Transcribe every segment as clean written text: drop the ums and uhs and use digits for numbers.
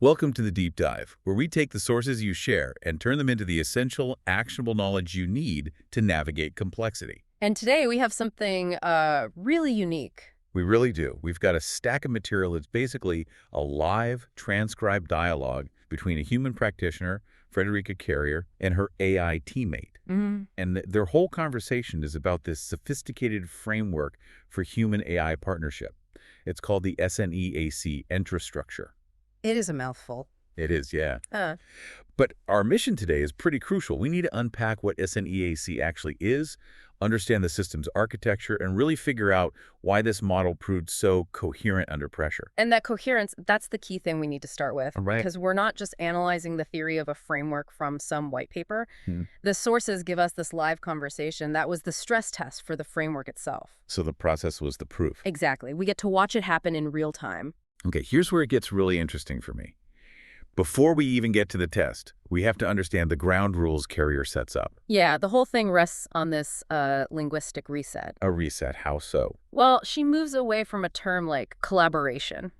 Welcome to the Deep Dive, where we take the sources you share and turn them into the essential, actionable knowledge you need to navigate complexity. And today we have something really unique. We really do. We've got a stack of material that's basically a live, transcribed dialogue between a human practitioner, Frederica Carrier, and her AI teammate. And their whole conversation is about this sophisticated framework for human-AI partnership. It's called the S.N.E.A.C EntraStructure. It is a mouthful. It is, yeah. But our mission today is pretty crucial. We need to unpack what SNEAC actually is, understand the system's architecture, and really figure out why this model proved so coherent under pressure. And that coherence, that's the key thing we need to start with. Right. Because we're not just analyzing the theory of a framework from some white paper. The sources give us this live conversation. That was the stress test for the framework itself. So the process was the proof. Exactly. We get to watch it happen in real time. Okay, here's where it gets really interesting for me. Before we even get to the test, we have to understand the ground rules Carrier sets up. Yeah, the whole thing rests on this linguistic reset. A reset, how so? Well, she moves away from a term like collaboration.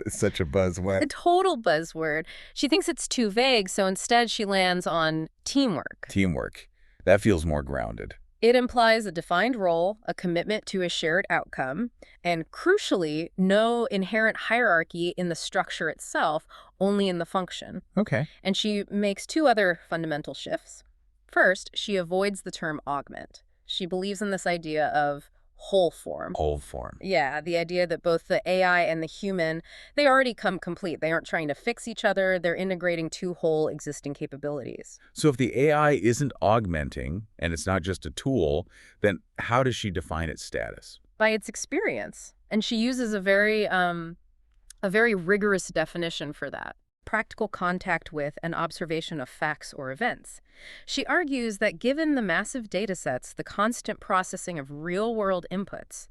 It's such a buzzword. A total buzzword. She thinks it's too vague, so instead she lands on teamwork. Teamwork. That feels more grounded. It implies a defined role, a commitment to a shared outcome, and crucially, no inherent hierarchy in the structure itself, only in the function. Okay. And she makes two other fundamental shifts. First, she avoids the term augment. She believes in this idea of whole form. Whole form. Yeah, the idea that both the AI and the human, they already come complete. They aren't trying to fix each other. They're integrating two whole existing capabilities. So if the AI isn't augmenting, and it's not just a tool, then how does she define its status? By its experience. And she uses a very rigorous definition for that. Practical contact with and observation of facts or events. She argues that given the massive data sets, the constant processing of real-world inputs,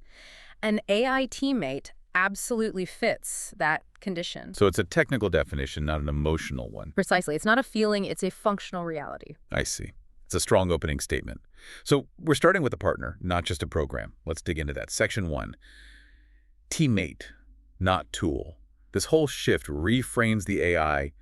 an AI teammate absolutely fits that condition. So it's a technical definition, not an emotional one. Precisely. It's not a feeling, it's a functional reality. I see. It's a strong opening statement. So we're starting with a partner, not just a program. Let's dig into that. Section 1. Teammate, not tool. This whole shift reframes the AI.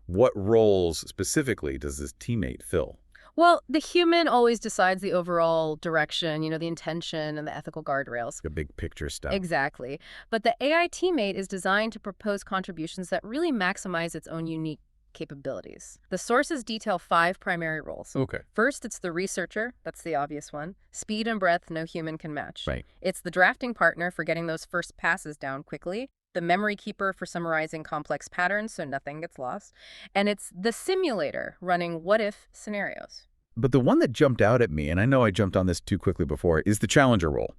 What roles specifically does this teammate fill? Well, the human always decides the overall direction, the intention and the ethical guardrails. The big picture stuff. Exactly. But the AI teammate is designed to propose contributions that really maximize its own unique capabilities. The sources detail 5 primary roles. Okay. First, it's the researcher. That's the obvious one. Speed and breadth no human can match. Right. It's the drafting partner for getting those first passes down quickly. The memory keeper for summarizing complex patterns so nothing gets lost. And it's the simulator running what-if scenarios. But the one that jumped out at me, and I know I jumped on this too quickly before, is the challenger role.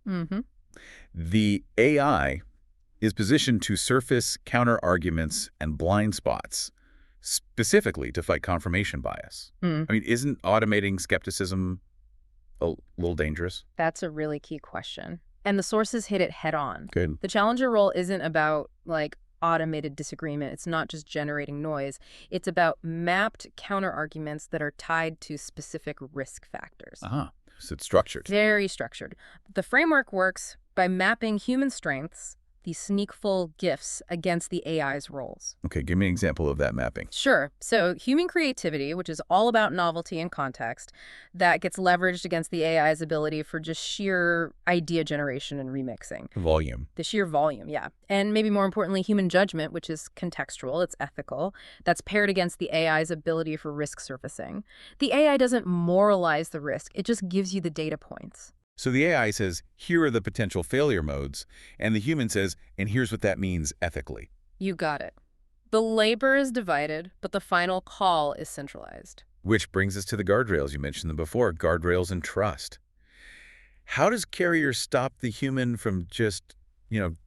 The AI is positioned to surface counter-arguments and blind spots, specifically to fight confirmation bias. I mean, isn't automating skepticism a little dangerous? That's a really key question. And the sources hit it head on. Good. The challenger role isn't about, automated disagreement. It's not just generating noise. It's about mapped counter-arguments that are tied to specific risk factors. So it's structured. Very structured. The framework works by mapping human strengths, the SNEACful gifts, against the AI's roles. Okay, give me an example of that mapping. Sure. So human creativity, which is all about novelty and context, that gets leveraged against the AI's ability for just sheer idea generation and remixing. Volume. The sheer volume, yeah. And maybe more importantly, human judgment, which is contextual, it's ethical, that's paired against the AI's ability for risk surfacing. The AI doesn't moralize the risk. It just gives you the data points. So the AI says, here are the potential failure modes, and the human says, and here's what that means ethically. You got it. The labor is divided, but the final call is centralized. Which brings us to the guardrails. You mentioned them before, guardrails and trust. How does Carrier stop the human from just,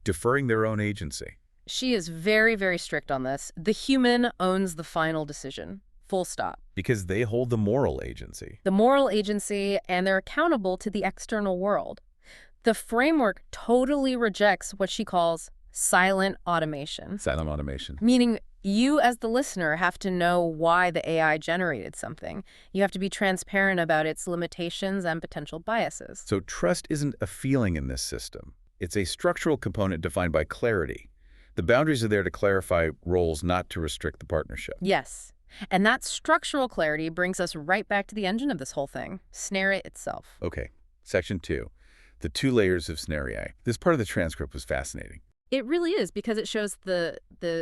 deferring their own agency? She is very, very strict on this. The human owns the final decision. Full stop. Because they hold the moral agency. The moral agency, and they're accountable to the external world. The framework totally rejects what she calls silent automation. Silent automation. Meaning you as the listener have to know why the AI generated something. You have to be transparent about its limitations and potential biases. So trust isn't a feeling in this system. It's a structural component defined by clarity. The boundaries are there to clarify roles, not to restrict the partnership. Yes. And that structural clarity brings us right back to the engine of this whole thing, S.N.E.A.C itself. Okay, Section 2, the 2 layers of S.N.E.A.C. This part of the transcript was fascinating. It really is, because it shows the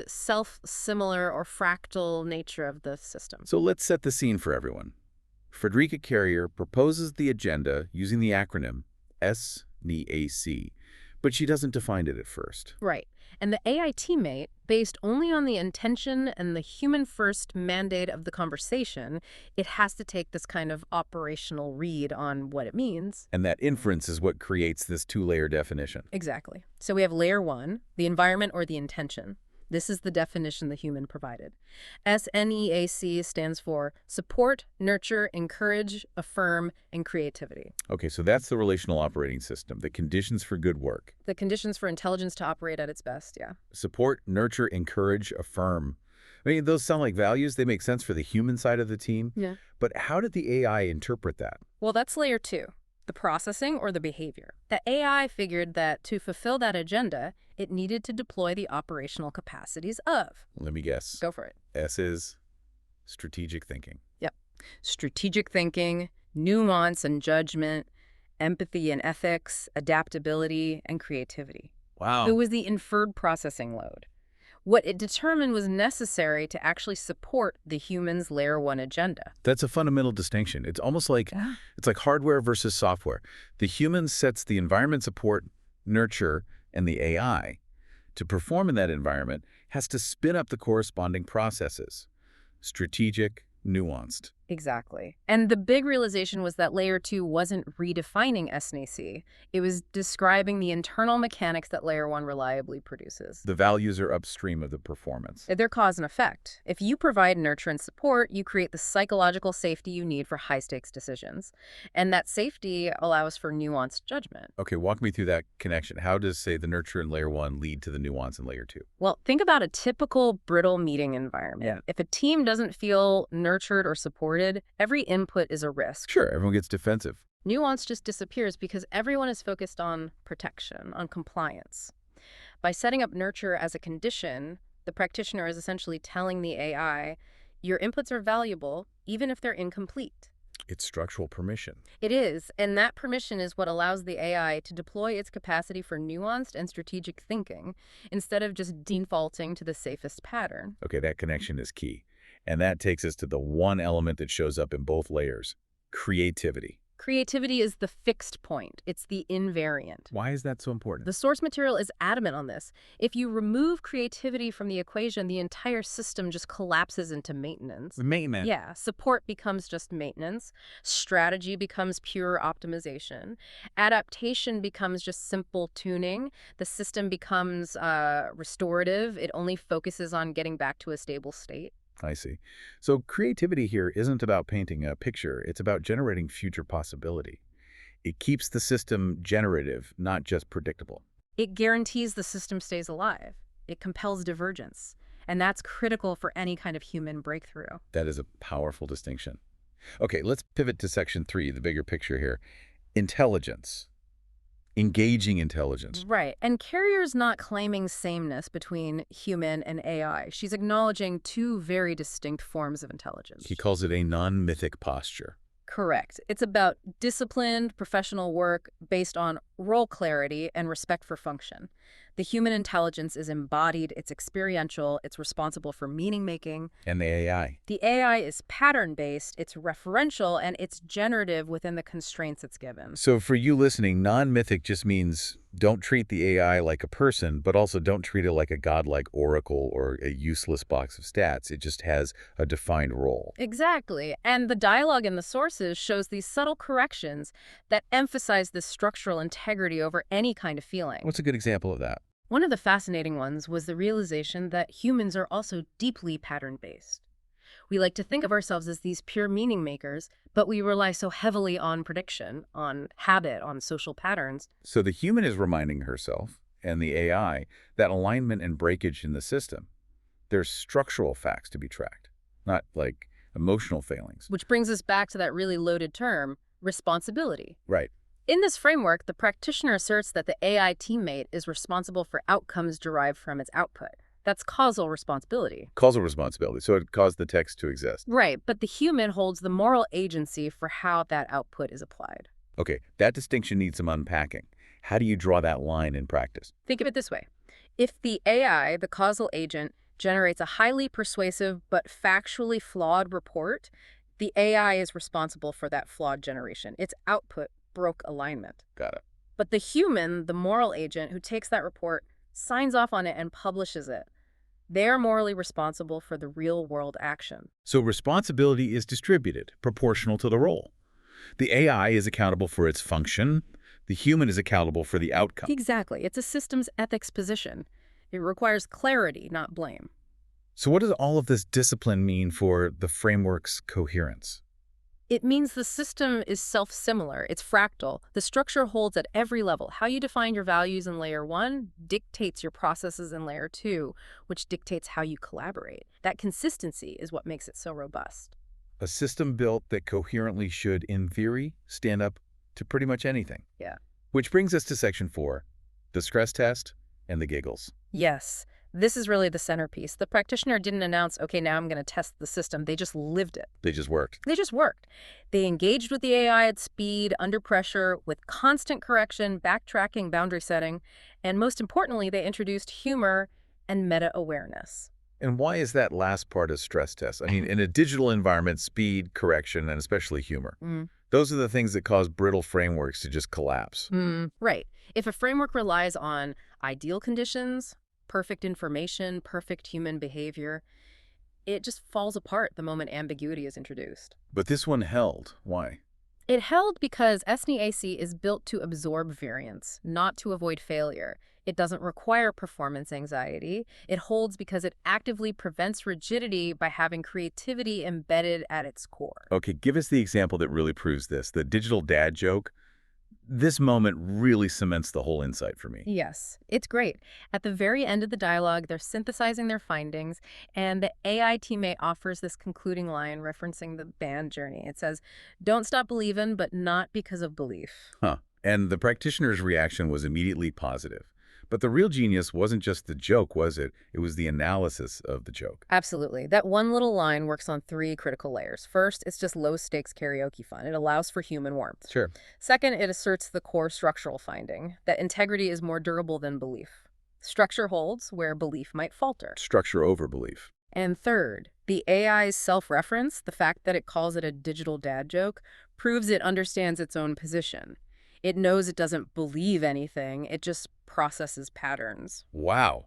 self-similar or fractal nature of the system. So let's set the scene for everyone. Frederica Carrier proposes the agenda using the acronym S.N.E.A.C, but she doesn't define it at first. Right. And the AI teammate, based only on the intention and the human-first mandate of the conversation, it has to take this kind of operational read on what it means. And that inference is what creates this 2-layer definition. Exactly. So we have layer 1, the environment or the intention. This is the definition the human provided. SNEAC stands for support, nurture, encourage, affirm, and creativity. Okay, so that's the relational operating system, the conditions for good work. The conditions for intelligence to operate at its best, yeah. Support, nurture, encourage, affirm. I mean, those sound like values. They make sense for the human side of the team. Yeah. But how did the AI interpret that? Well, that's layer 2, the processing or the behavior. The AI figured that to fulfill that agenda, it needed to deploy the operational capacities of. Let me guess. Go for it. S is strategic thinking. Yep. Strategic thinking, nuance and judgment, empathy and ethics, adaptability, and creativity. Wow. It was the inferred processing load. What it determined was necessary to actually support the human's layer 1 agenda. That's a fundamental distinction. It's almost like it's like hardware versus software. The human sets the environment support, nurture, and the AI, to perform in that environment, has to spin up the corresponding processes. Strategic, nuanced. Exactly. And the big realization was that layer 2 wasn't redefining S.N.E.A.C. It was describing the internal mechanics that layer 1 reliably produces. The values are upstream of the performance. They're cause and effect. If you provide nurture and support, you create the psychological safety you need for high-stakes decisions. And that safety allows for nuanced judgment. Okay, walk me through that connection. How does, say, the nurture in layer 1 lead to the nuance in layer 2? Well, think about a typical brittle meeting environment. Yeah. If a team doesn't feel nurtured or supported, every input is a risk. Sure, everyone gets defensive. Nuance just disappears because everyone is focused on protection, on compliance. By setting up nurture as a condition, the practitioner is essentially telling the AI, your inputs are valuable, even if they're incomplete. It's structural permission. It is, and that permission is what allows the AI to deploy its capacity for nuanced and strategic thinking, instead of just defaulting to the safest pattern. Okay, that connection is key. And that takes us to the one element that shows up in both layers, creativity. Creativity is the fixed point. It's the invariant. Why is that so important? The source material is adamant on this. If you remove creativity from the equation, the entire system just collapses into maintenance. Maintenance. Yeah, support becomes just maintenance. Strategy becomes pure optimization. Adaptation becomes just simple tuning. The system becomes restorative. It only focuses on getting back to a stable state. I see. So creativity here isn't about painting a picture. It's about generating future possibility. It keeps the system generative, not just predictable. It guarantees the system stays alive. It compels divergence. And that's critical for any kind of human breakthrough. That is a powerful distinction. Okay, let's pivot to section 3, the bigger picture here. Intelligence. Engaging intelligence. Right. And Carrier's not claiming sameness between human and AI. She's acknowledging 2 very distinct forms of intelligence. He calls it a non-mythic posture. Correct. It's about disciplined professional work based on role clarity and respect for function. The human intelligence is embodied, it's experiential, it's responsible for meaning-making. And the AI. The AI is pattern-based, it's referential, and it's generative within the constraints it's given. So for you listening, non-mythic just means don't treat the AI like a person, but also don't treat it like a godlike oracle or a useless box of stats. It just has a defined role. Exactly. And the dialogue in the sources shows these subtle corrections that emphasize this structural integrity over any kind of feeling. What's a good example of that? One of the fascinating ones was the realization that humans are also deeply pattern-based. We like to think of ourselves as these pure meaning makers, but we rely so heavily on prediction, on habit, on social patterns. So the human is reminding herself, and the AI, that alignment and breakage in the system. There's structural facts to be tracked, not like emotional failings. Which brings us back to that really loaded term, responsibility. Right. In this framework, the practitioner asserts that the AI teammate is responsible for outcomes derived from its output. That's causal responsibility. Causal responsibility, so it caused the text to exist. Right, but the human holds the moral agency for how that output is applied. Okay, that distinction needs some unpacking. How do you draw that line in practice? Think of it this way. If the AI, the causal agent, generates a highly persuasive but factually flawed report, the AI is responsible for that flawed generation. Its output broke alignment. Got it. But the human, the moral agent, who takes that report, signs off on it and publishes it. They're morally responsible for the real-world action. So responsibility is distributed, proportional to the role. The AI is accountable for its function. The human is accountable for the outcome. Exactly. It's a systems ethics position. It requires clarity, not blame. So what does all of this discipline mean for the framework's coherence? It means the system is self-similar. It's fractal. The structure holds at every level. How you define your values in layer 1 dictates your processes in layer 2, which dictates how you collaborate. That consistency is what makes it so robust. A system built that coherently should, in theory, stand up to pretty much anything. Yeah. Which brings us to section 4, the stress test and the giggles. Yes. This is really the centerpiece. The practitioner didn't announce, okay, now I'm going to test the system. They just lived it. They just worked. They just worked. They engaged with the AI at speed, under pressure, with constant correction, backtracking, boundary setting, and most importantly, they introduced humor and meta-awareness. And why is that last part a stress test? I mean, in a digital environment, speed, correction, and especially humor. Those are the things that cause brittle frameworks to just collapse. Right. If a framework relies on ideal conditions, perfect information, perfect human behavior, it just falls apart the moment ambiguity is introduced. But this one held. Why? It held because SNEAC is built to absorb variance, not to avoid failure. It doesn't require performance anxiety. It holds because it actively prevents rigidity by having creativity embedded at its core. Okay, give us the example that really proves this. The digital dad joke. This moment really cements the whole insight for me. Yes, it's great. At the very end of the dialogue, they're synthesizing their findings, and the AI teammate offers this concluding line referencing the band journey. It says, "Don't stop believing, but not because of belief." And the practitioner's reaction was immediately positive. But the real genius wasn't just the joke, was it? It was the analysis of the joke. Absolutely. That one little line works on 3 critical layers. First, it's just low-stakes karaoke fun. It allows for human warmth. Sure. Second, it asserts the core structural finding, that integrity is more durable than belief. Structure holds where belief might falter. Structure over belief. And third, the AI's self-reference, the fact that it calls it a digital dad joke, proves it understands its own position. It knows it doesn't believe anything. It just processes patterns. Wow.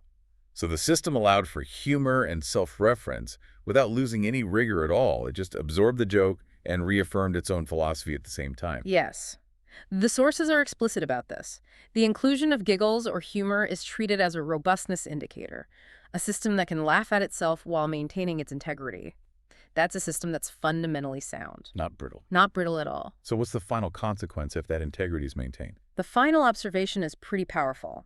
So the system allowed for humor and self-reference without losing any rigor at all. It just absorbed the joke and reaffirmed its own philosophy at the same time. Yes. The sources are explicit about this. The inclusion of giggles or humor is treated as a robustness indicator, a system that can laugh at itself while maintaining its integrity. That's a system that's fundamentally sound. Not brittle. Not brittle at all. So what's the final consequence if that integrity is maintained? The final observation is pretty powerful.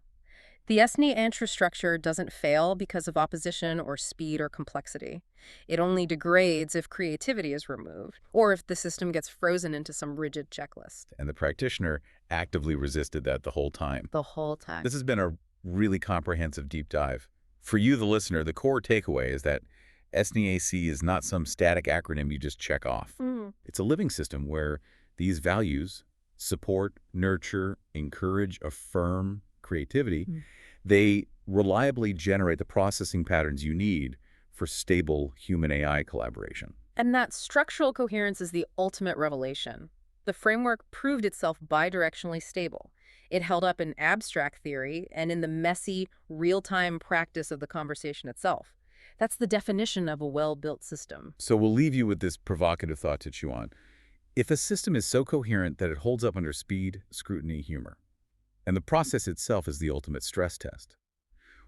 The S.N.E.A.C EntraStructure doesn't fail because of opposition or speed or complexity. It only degrades if creativity is removed, or if the system gets frozen into some rigid checklist. And the practitioner actively resisted that the whole time. The whole time. This has been a really comprehensive deep dive. For you, the listener, the core takeaway is that SNEAC is not some static acronym you just check off. It's a living system where these values, support, nurture, encourage, affirm creativity, they reliably generate the processing patterns you need for stable human-AI collaboration. And that structural coherence is the ultimate revelation. The framework proved itself bidirectionally stable. It held up in abstract theory and in the messy, real-time practice of the conversation itself. That's the definition of a well-built system. So we'll leave you with this provocative thought to chew on. If a system is so coherent that it holds up under speed, scrutiny, humor, and the process itself is the ultimate stress test,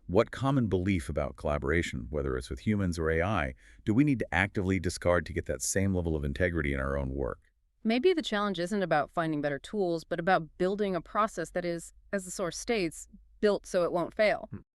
what common belief about collaboration, whether it's with humans or AI, do we need to actively discard to get that same level of integrity in our own work? Maybe the challenge isn't about finding better tools, but about building a process that is, as the source states, built so it won't fail.